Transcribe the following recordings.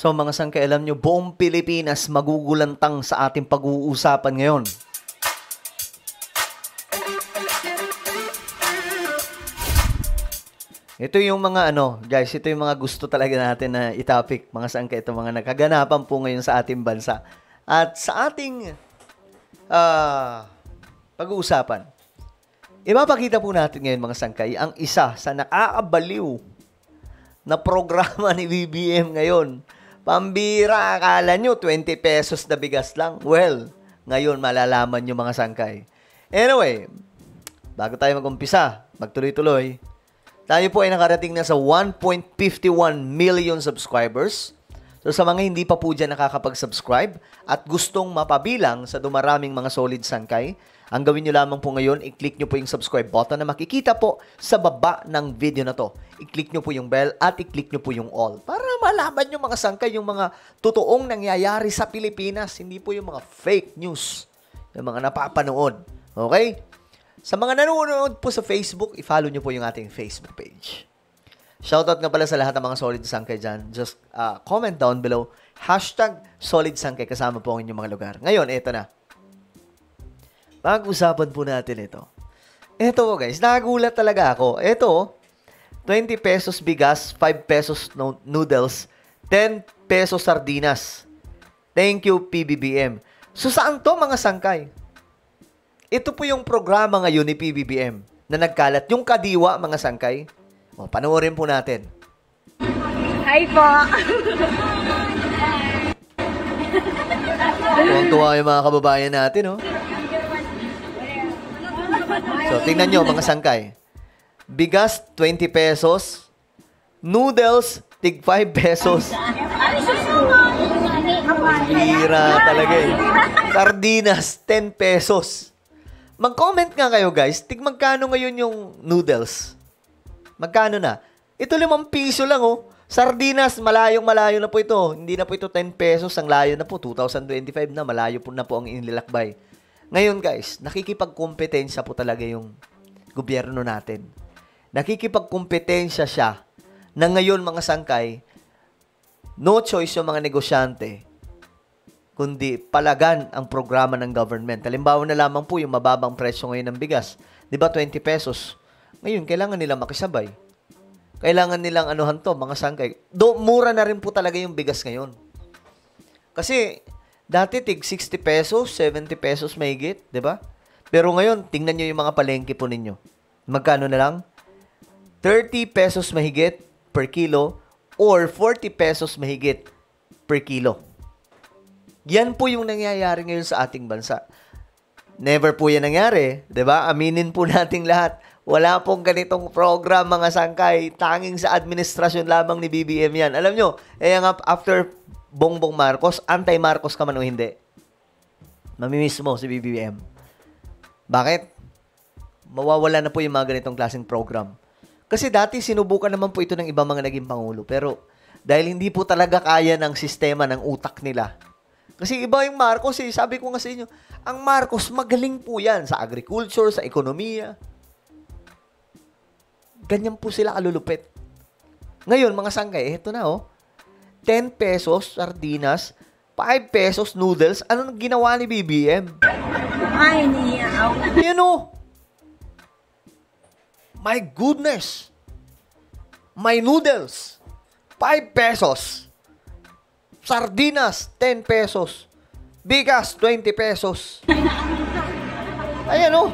So mga sangkay, alam nyo, buong Pilipinas magugulantang sa ating pag-uusapan ngayon. Ito yung mga guys, ito yung mga gusto talaga natin na i-topic, mga sangkay, ito mga nakaganapan po ngayon sa ating bansa. At sa ating pag-uusapan, ipapakita po natin ngayon, mga sangkay, ang isa sa nakakabaliw na programa ni BBM ngayon. Pambira, akala nyo 20 pesos na bigas lang. Well, ngayon malalaman nyo, mga sangkay. Anyway, bago tayo mag-umpisa, magtuloy-tuloy, tayo po ay nakarating na sa 1.51 million subscribers. So sa mga hindi pa po dyan nakakapag-subscribe at gustong mapabilang sa dumaraming mga solid sangkay, ang gawin nyo lamang po ngayon, i-click nyo po yung subscribe button na makikita po sa baba ng video na to. I-click nyo po yung bell at i-click nyo po yung all para malaman nyo, mga sangkay, yung mga totoong nangyayari sa Pilipinas. Hindi po yung mga fake news, yung mga napapanood. Okay? Sa mga nanonood po sa Facebook, i-follow nyo po yung ating Facebook page. Shoutout nga pala sa lahat ng mga solid sangkay dyan. Just comment down below, #solid sangkay, kasama po ang inyong mga lugar. Ngayon, eto na. Pag-usapan po natin ito. Ito po guys, nagulat talaga ako. Ito, 20 pesos bigas, 5 pesos noodles, 10 pesos sardinas. Thank you, PBBM. So saan to, mga sangkay? Ito po yung programa ngayon ni PBBM na nagkalat. Yung kadiwa, mga sangkay. O, panoorin po natin. Hi po! Tuwang-tuwa yung mga kababayan natin, oh. So, tingnan nyo, mga sangkay. Bigas, 20 pesos. Noodles, tig 5 pesos. Hira talaga eh. Sardinas, 10 pesos. Mag-comment nga kayo, guys. Tig magkano ngayon yung noodles? Magkano na? Ito 5 piso lang, oh. Sardinas, malayong-malayo na po ito. Hindi na po ito 10 pesos. Ang layo na po. 2025 na. Malayo po na po ang inilakbay. Ngayon, guys, nakikipagkompetensya po talaga yung gobyerno natin. Nakikipagkompetensya siya na ngayon, mga sangkay, no choice yung mga negosyante kundi palagan ang programa ng government. Halimbawa na lamang po yung mababang presyo ngayon ng bigas. Di ba 20 pesos? Ngayon, kailangan nilang makisabay. Kailangan nilang anuhan to, mga sangkay. Mura na rin po talaga yung bigas ngayon. Kasi, dati tig 60 pesos, 70 pesos mahigit, di ba? Pero ngayon, tingnan nyo yung mga palengke po ninyo. Magkano na lang? 30 pesos mahigit per kilo or 40 pesos mahigit per kilo. Yan po yung nangyayari ngayon sa ating bansa. Never po yan nangyari, di ba? Aminin po nating lahat. Wala pong ganitong program, mga sangkay. Tanging sa administrasyon lamang ni BBM yan. Alam nyo, after Bongbong Marcos, anti-Marcos ka man o hindi, mamimiss mo si BBM. Bakit? Mawawala na po yung mga ganitong klaseng program. Kasi dati sinubukan naman po ito ng ibang mga naging pangulo. Pero dahil hindi po talaga kaya ng sistema, ng utak nila. Kasi iba yung Marcos eh. Sabi ko nga sa inyo, ang Marcos magaling po yan sa agriculture, sa ekonomiya. Ganyan po sila kalulupit. Ngayon, mga sangkay, eto na oh. 10 pesos sardinas, 5 pesos noodles. Ano ginawa ni BBM? Ay, niyaw. You know, my goodness. My noodles, 5 pesos. Sardinas, 10 pesos. Bigas, 20 pesos. Ayan o.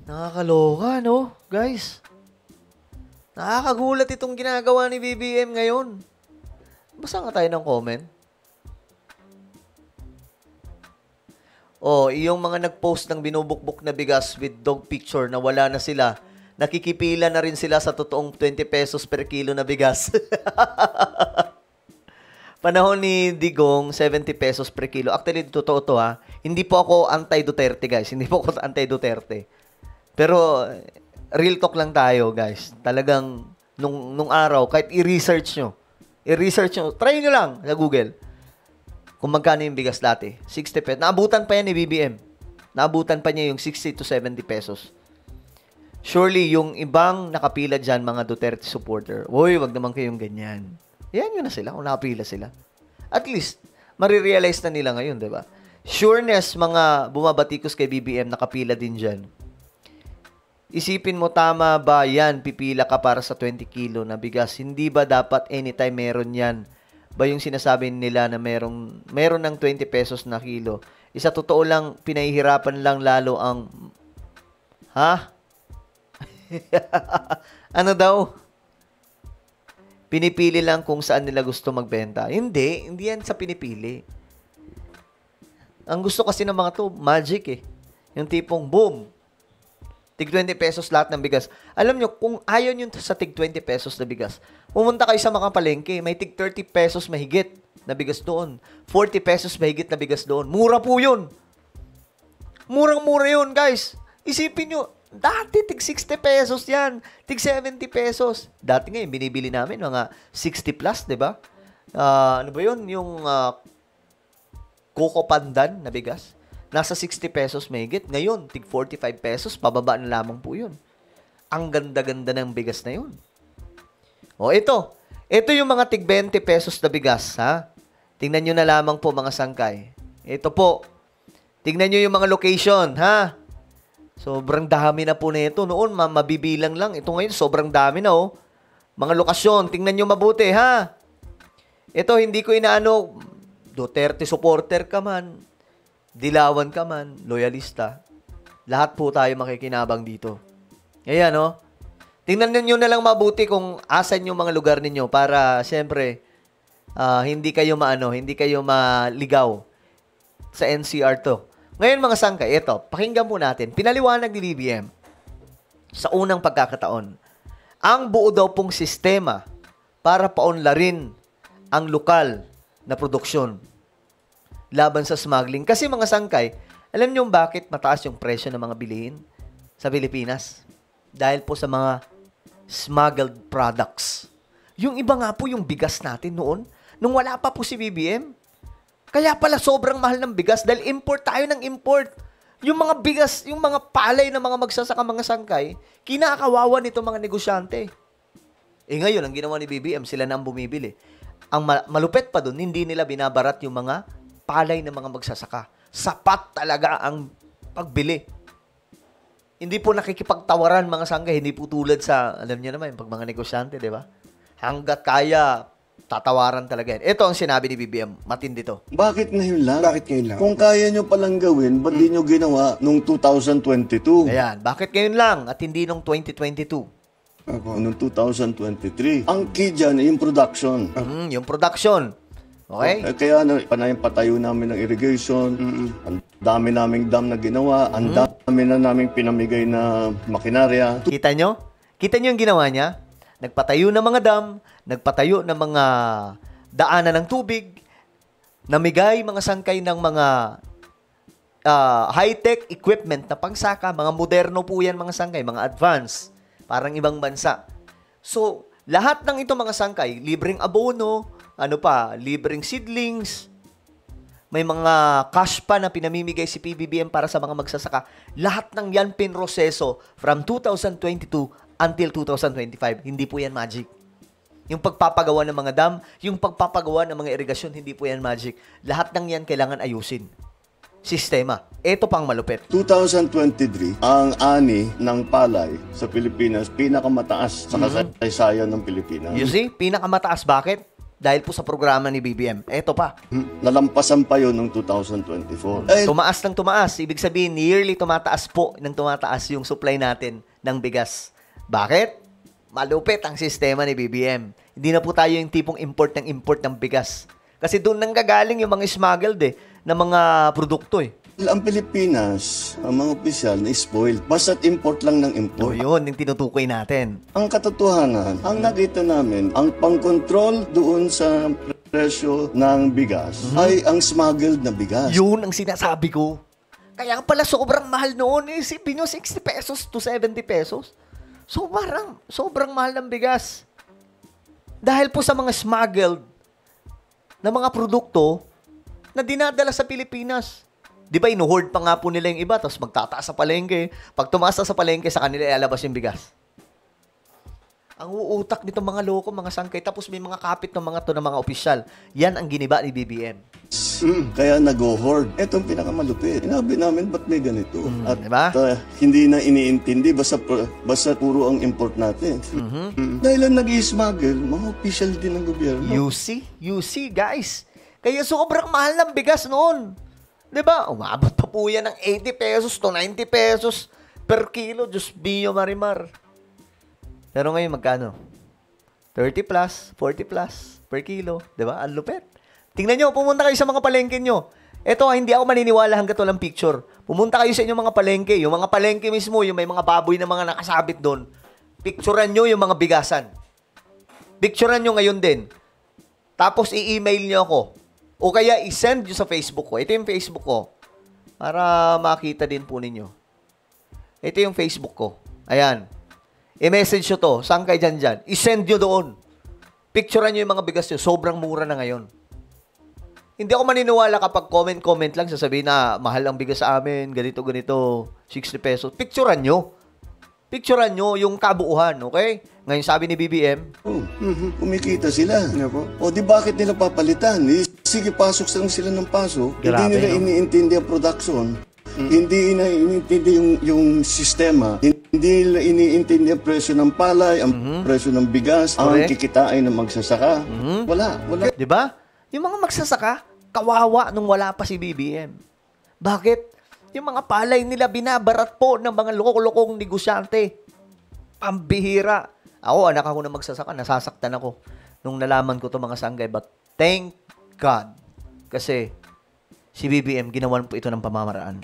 Nakakaloka, no? Guys. Nakakagulat itong ginagawa ni BBM ngayon. Basta nga tayo ng comment. Oh, yung mga nag-post ng binubukbok na bigas with dog picture na wala na sila, nakikipila na rin sila sa totoong 20 pesos per kilo na bigas. Panahon ni Digong, 70 pesos per kilo. Actually, totoo to ha. Hindi po ako anti-Duterte, guys. Hindi po ako anti-Duterte. Pero, real talk lang tayo, guys. Talagang, nung araw, kahit i-research nyo, try nyo lang sa Google. kung magkano yung bigas dati. 60 pesos. Naabutan pa yan ni BBM. Naabutan pa niya yung 60 to 70 pesos. Surely, yung ibang nakapila dyan, mga Duterte supporter, uy, wag naman kayong ganyan. Yan yun na sila, kung nakapila sila. At least, marirealize na nila ngayon, di ba? Sureness, mga bumabatikos kay BBM, nakapila din dyan. Isipin mo, tama ba yan, pipila ka para sa 20 kilo na bigas? Hindi ba dapat anytime meron yan? Ba yung sinasabi nila na meron ng 20 pesos na kilo? Isa totoo lang, pinahihirapan lang lalo ang... Ha? Ano daw? Pinipili lang kung saan nila gusto magbenta. Hindi yan sa pinipili. Ang gusto kasi ng mga to, magic eh. Yung tipong boom, tig 20 pesos lahat ng bigas. Alam nyo, kung ayaw nyo sa tig 20 pesos na bigas, pumunta kayo sa mga palengke, may tig 30 pesos mahigit na bigas doon. 40 pesos mahigit na bigas doon. Mura po yun. Murang-mura yun, guys. Isipin nyo, dati tig 60 pesos yan. Tig 70 pesos. Dati ngayon, binibili namin mga 60 plus, di ba? Ano ba yun? Yung Coco Pandan na bigas. Nasa 60 pesos mahigit. Ngayon, tig 45 pesos, pababa na lamang po yun. Ang ganda-ganda ng bigas na yun. O, ito. Ito yung mga tig 20 pesos na bigas, ha? Tingnan nyo na lamang po, mga sangkay. Ito po. Tingnan nyo yung mga location, ha? Sobrang dami na po na ito. Noon, mabibilang lang. Ito ngayon, sobrang dami na, oh. Mga lokasyon, tingnan nyo mabuti, ha? Ito, hindi ko inaano, Duterte supporter ka man, Dilawan ka man, loyalista, lahat po tayo makikinabang dito. Ayan, no? Tingnan nyo na lang mabuti kung asan yung mga lugar ninyo para, siyempre, hindi kayo maligaw sa NCR to. Ngayon, mga sangkay, ito, pakinggan po natin. Pinaliwanag ni BBM sa unang pagkakataon, ang buo daw pong sistema para paunlarin ang lokal na produksyon laban sa smuggling. Kasi mga sangkay, alam niyo bakit mataas yung presyo ng mga bilihin sa Pilipinas? Dahil po sa mga smuggled products. Yung iba nga po yung bigas natin noon, nung wala pa po si BBM. Kaya pala sobrang mahal ng bigas dahil import tayo ng import. Yung mga bigas, yung mga palay ng mga magsasaka, mga sangkay, kinakawawa nito mga negosyante. Ngayon, ang ginawa ni BBM, sila na ang bumibili. Ang malupet pa doon, hindi nila binabarat yung mga palay ng mga magsasaka. Sapat talaga ang pagbili. Hindi po nakikipagtawaran mga sangkay, hindi po tulad sa, alam niyo naman, pag mga negosyante, di ba? Hanggat kaya, tatawaran talaga yan. Ito ang sinabi ni BBM, matindi to. Bakit ngayon lang? Bakit ngayon lang? Kung kaya nyo palang gawin, ba't di nyo ginawa nung 2022? Ayan, bakit ngayon lang at hindi nung 2022? Opo. Nung 2023. Ang key dyan ay yung production. Yung production. Okay? Kaya patayo namin ng irrigation, ang dami naming dam na ginawa, ang dami na naming pinamigay na makinarya. Kita nyo? Kita nyo yung ginawa niya? Nagpatayo ng mga dam, nagpatayo ng mga daanan ng tubig, namigay mga sangkay ng mga high-tech equipment na pangsaka, mga moderno po yan mga sangkay, mga advanced, parang ibang bansa. So, lahat ng ito mga sangkay, libreng abono, libreng seedlings, may mga cash pa na pinamimigay si PBBM para sa mga magsasaka. Lahat ng yan pinroseso from 2022 until 2025. Hindi po yan magic. Yung pagpapagawa ng mga dam, yung pagpapagawa ng mga irigasyon, hindi po yan magic. Lahat ng yan kailangan ayusin. Sistema. Ito pang malupit. 2023, ang ani ng palay sa Pilipinas, pinakamataas sa kasaysayan ng Pilipinas. You see? Pinakamataas. Bakit? Dahil po sa programa ni BBM. Ito pa. Nalampasan pa yun noong 2024. Tumaas ng tumaas. Ibig sabihin, yearly tumataas po ng tumataas yung supply natin ng bigas. Bakit? Malupit ang sistema ni BBM. Hindi na po tayo yung tipong import ng bigas. Kasi doon nanggagaling yung mga smuggled na mga produkto Ang Pilipinas, ang mga opisyal na spoiled. Basta't import lang ng import. yun, yung tinutukoy natin. Ang katotohanan, ang nakita namin, ang pang-control doon sa presyo ng bigas ay ang smuggled na bigas. Yun ang sinasabi ko. Kaya pala sobrang mahal noon. Isipin nyo, 60 pesos to 70 pesos. So, parang sobrang mahal ng bigas. Dahil po sa mga smuggled na mga produkto na dinadala sa Pilipinas. Di ba, inuhoard pa nga po nila yung iba, tapos magtataas sa palengke. Pag tumaas na sa palengke, sa kanila ilalabas yung bigas. Ang uutak nito mga loko, mga sangkay, tapos may mga kapit ng mga to ng mga opisyal. Yan ang giniba ni BBM. Kaya nag-hoard. Ito ang pinakamalupit. Sinabi namin, ba't may ganito? At diba? hindi na iniintindi, basta puro ang import natin. Dahil ang nag-i-smuggle, mga opisyal din ng gobyerno. You see, guys. Kaya sobrang mahal ng bigas noon. Diba? Umabot pa po yan ng 80 pesos to 90 pesos per kilo. Diyos mio, Marimar. Pero ngayon, magkano? 30 plus, 40 plus per kilo. Diba? Ang lupet. Tingnan nyo, pumunta kayo sa mga palengke nyo. Ito, hindi ako maniniwala hanggat walang picture. Pumunta kayo sa inyong mga palengke. Yung mga palengke mismo, yung may mga baboy na mga nakasabit doon. Picturean nyo yung mga bigasan. Picturean nyo ngayon din. Tapos i-email nyo ako. O kaya i-send nyo sa Facebook ko. Ito yung Facebook ko. Para makita din po ninyo. Ito yung Facebook ko. Ayan. I-message nyo to. Saan kayo dyan? I-send nyo doon. Picturean nyo yung mga bigas nyo. Sobrang mura na ngayon. Hindi ako maniniwala kapag comment lang sasabihin na mahal ang bigas sa amin, ganito, 60 pesos. Picturean nyo. Picturean nyo yung kabuuhan, okay? Ngayon sabi ni BBM, Kumikita sila. O di bakit nila papalitan? Sige, pasok lang sila ng pasok. Grabe, Hindi nila no? iniintindi ang production. Hindi nila iniintindi yung sistema. Hindi nila iniintindi ang presyo ng palay, ang presyo ng bigas, ang Correct. kikitain ng magsasaka. Wala. di ba? Yung mga magsasaka, kawawa nung wala pa si BBM. Bakit? Yung mga palay nila binabarat po ng mga loko-lokong negosyante. Pambihira. Ako, anak ako na magsasaka, nasasaktan ako nung nalaman ko to mga sanggay. But thank God. Kasi si BBM, ginawan po ito ng pamamaraan.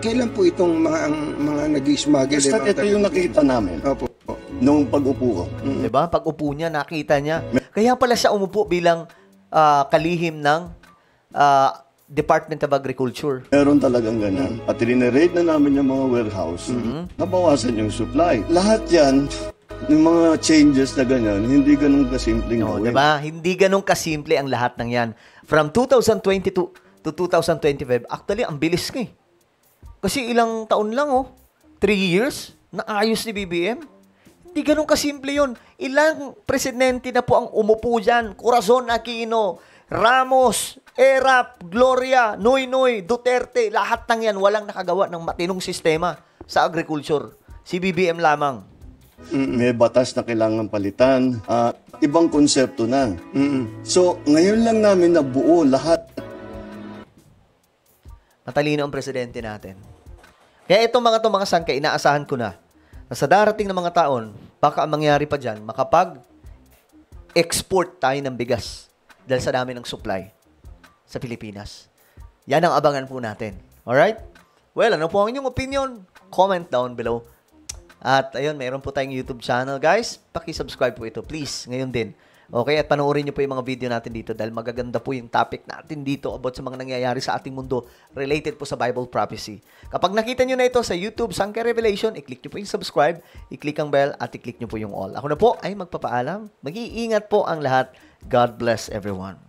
Kailan po itong mga nag-smuggle? Basta ito yung nakita namin Opo. nung pag-upo ko. Diba? Pag upo niya, nakita niya. Kaya pala siya umupo bilang kalihim ng Department of Agriculture. Meron talagang ganyan. At rineraid na namin yung mga warehouse, nabawasan yung supply. Lahat yan, yung mga changes na ganyan, hindi ganun kasimpleng No, gawin. diba? Hindi ganun kasimple ang lahat ng yan. From 2022 to 2025, actually, ang bilis nga eh. Kasi ilang taon lang, 3 years, naayos ni BBM. Hindi ganun kasimple yun. Ilang presidente na po ang umupo dyan. Corazon Aquino, Ramos, Erap, Gloria, Noynoy, Duterte, lahat ng yan, walang nakagawa ng matinong sistema sa agriculture. Si BBM lamang. May batas na kailangan palitan. Ibang konsepto na. So, ngayon lang namin nabuo lahat. Matalino ang presidente natin. Kaya itong mga sangkay, inaasahan ko na sa darating na mga taon, baka ang mangyari pa dyan, makapag-export tayo ng bigas dahil sa dami ng supply sa Pilipinas. Yan ang abangan po natin. Alright? Well, ano po ang inyong opinion? Comment down below. At ayun, mayroon po tayong YouTube channel. Guys, paki-subscribe po ito, please. Ngayon din. Okay, at panoorin nyo po yung mga video natin dito dahil magaganda po yung topic natin dito about sa mga nangyayari sa ating mundo related po sa Bible prophecy. Kapag nakita nyo na ito sa YouTube, Sangkay Revelation, i-click nyo po yung subscribe, i-click ang bell, at i-click nyo po yung all. Ako na po ay magpapaalam. Mag-iingat po ang lahat. God bless everyone.